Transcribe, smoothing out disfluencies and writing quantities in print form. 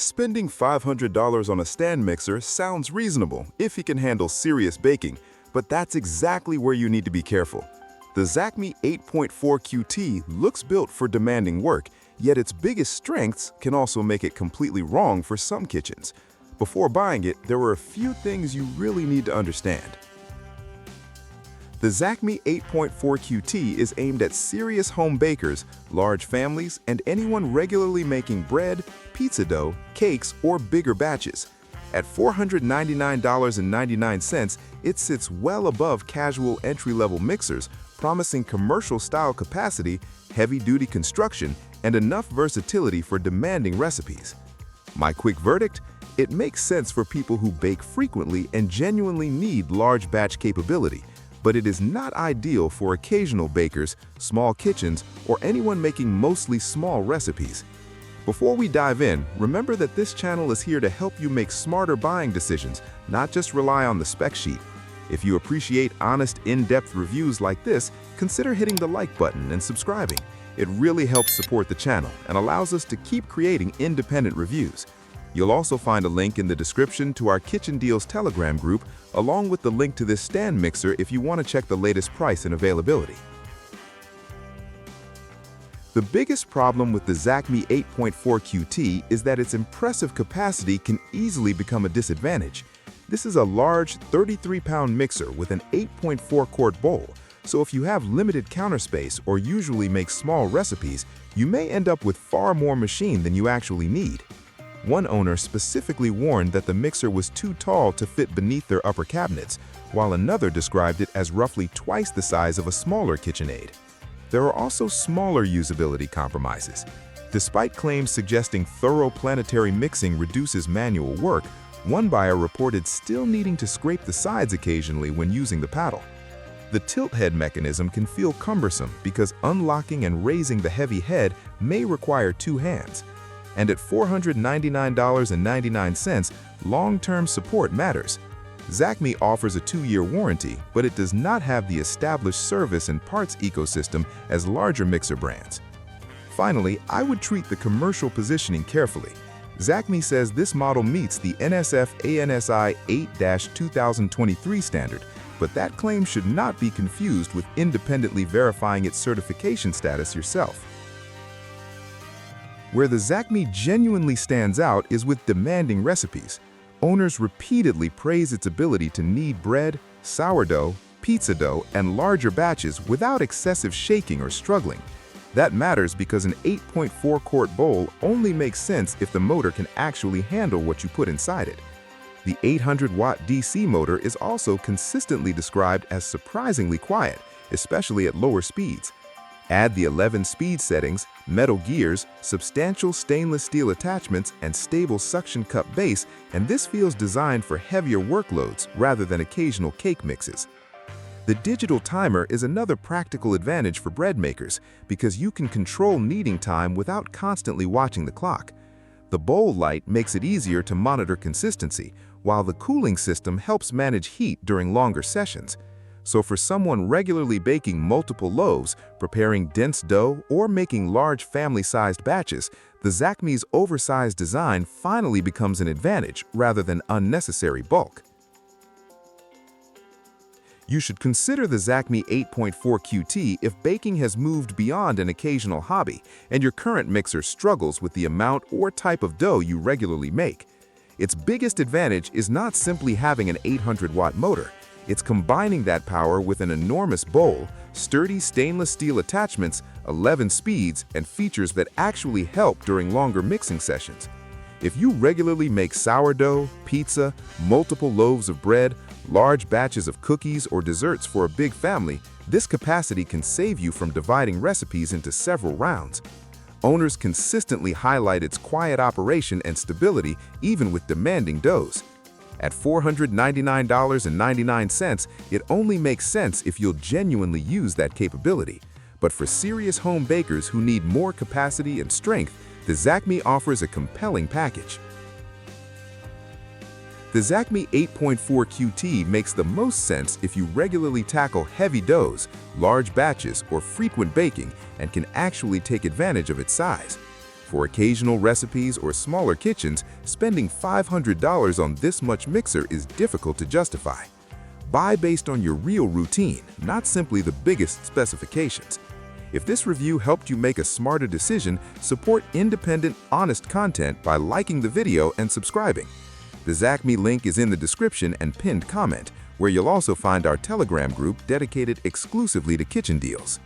Spending $500 on a stand mixer sounds reasonable if you can handle serious baking, but that's exactly where you need to be careful. The ZACME 8.4 QT looks built for demanding work, yet its biggest strengths can also make it completely wrong for some kitchens. Before buying it, there are a few things you really need to understand. The ZACME 8.4 QT is aimed at serious home bakers, large families, and anyone regularly making bread, pizza dough, cakes, or bigger batches. At $499.99, it sits well above casual entry-level mixers, promising commercial-style capacity, heavy-duty construction, and enough versatility for demanding recipes. My quick verdict? It makes sense for people who bake frequently and genuinely need large batch capability, but it is not ideal for occasional bakers, small kitchens, or anyone making mostly small recipes. Before we dive in, remember that this channel is here to help you make smarter buying decisions, not just rely on the spec sheet. If you appreciate honest, in-depth reviews like this, consider hitting the like button and subscribing. It really helps support the channel and allows us to keep creating independent reviews. You'll also find a link in the description to our Kitchen Deals Telegram group, along with the link to this stand mixer if you want to check the latest price and availability. The biggest problem with the ZACME 8.4 QT is that its impressive capacity can easily become a disadvantage. This is a large 33-pound mixer with an 8.4-quart bowl, so if you have limited counter space or usually make small recipes, you may end up with far more machine than you actually need. One owner specifically warned that the mixer was too tall to fit beneath their upper cabinets, while another described it as roughly twice the size of a smaller KitchenAid. There are also smaller usability compromises. Despite claims suggesting thorough planetary mixing reduces manual work, one buyer reported still needing to scrape the sides occasionally when using the paddle. The tilt head mechanism can feel cumbersome because unlocking and raising the heavy head may require two hands. And at $499.99, long-term support matters. ZACME offers a 2-year warranty, but it does not have the established service and parts ecosystem as larger mixer brands. Finally, I would treat the commercial positioning carefully. ZACME says this model meets the NSF/ANSI 8-2023 standard, but that claim should not be confused with independently verifying its certification status yourself. Where the ZACME genuinely stands out is with demanding recipes. Owners repeatedly praise its ability to knead bread, sourdough, pizza dough, and larger batches without excessive shaking or struggling. That matters because an 8.4-quart bowl only makes sense if the motor can actually handle what you put inside it. The 800-watt DC motor is also consistently described as surprisingly quiet, especially at lower speeds. Add the 11 speed settings, metal gears, substantial stainless steel attachments, and stable suction cup base, and this feels designed for heavier workloads rather than occasional cake mixes. The digital timer is another practical advantage for bread makers because you can control kneading time without constantly watching the clock. The bowl light makes it easier to monitor consistency, while the cooling system helps manage heat during longer sessions. So for someone regularly baking multiple loaves, preparing dense dough, or making large family-sized batches, the ZACME's oversized design finally becomes an advantage rather than unnecessary bulk. You should consider the ZACME 8.4 QT if baking has moved beyond an occasional hobby and your current mixer struggles with the amount or type of dough you regularly make. Its biggest advantage is not simply having an 800-watt motor. It's combining that power with an enormous bowl, sturdy stainless steel attachments, 11 speeds, and features that actually help during longer mixing sessions. If you regularly make sourdough, pizza, multiple loaves of bread, large batches of cookies, or desserts for a big family, this capacity can save you from dividing recipes into several rounds. Owners consistently highlight its quiet operation and stability even with demanding doughs. At $499.99, it only makes sense if you'll genuinely use that capability. But for serious home bakers who need more capacity and strength, the ZACME offers a compelling package. The ZACME 8.4 QT makes the most sense if you regularly tackle heavy doughs, large batches, or frequent baking and can actually take advantage of its size. For occasional recipes or smaller kitchens, spending $500 on this much mixer is difficult to justify. Buy based on your real routine, not simply the biggest specifications. If this review helped you make a smarter decision, support independent, honest content by liking the video and subscribing. The ZACME link is in the description and pinned comment, where you'll also find our Telegram group dedicated exclusively to kitchen deals.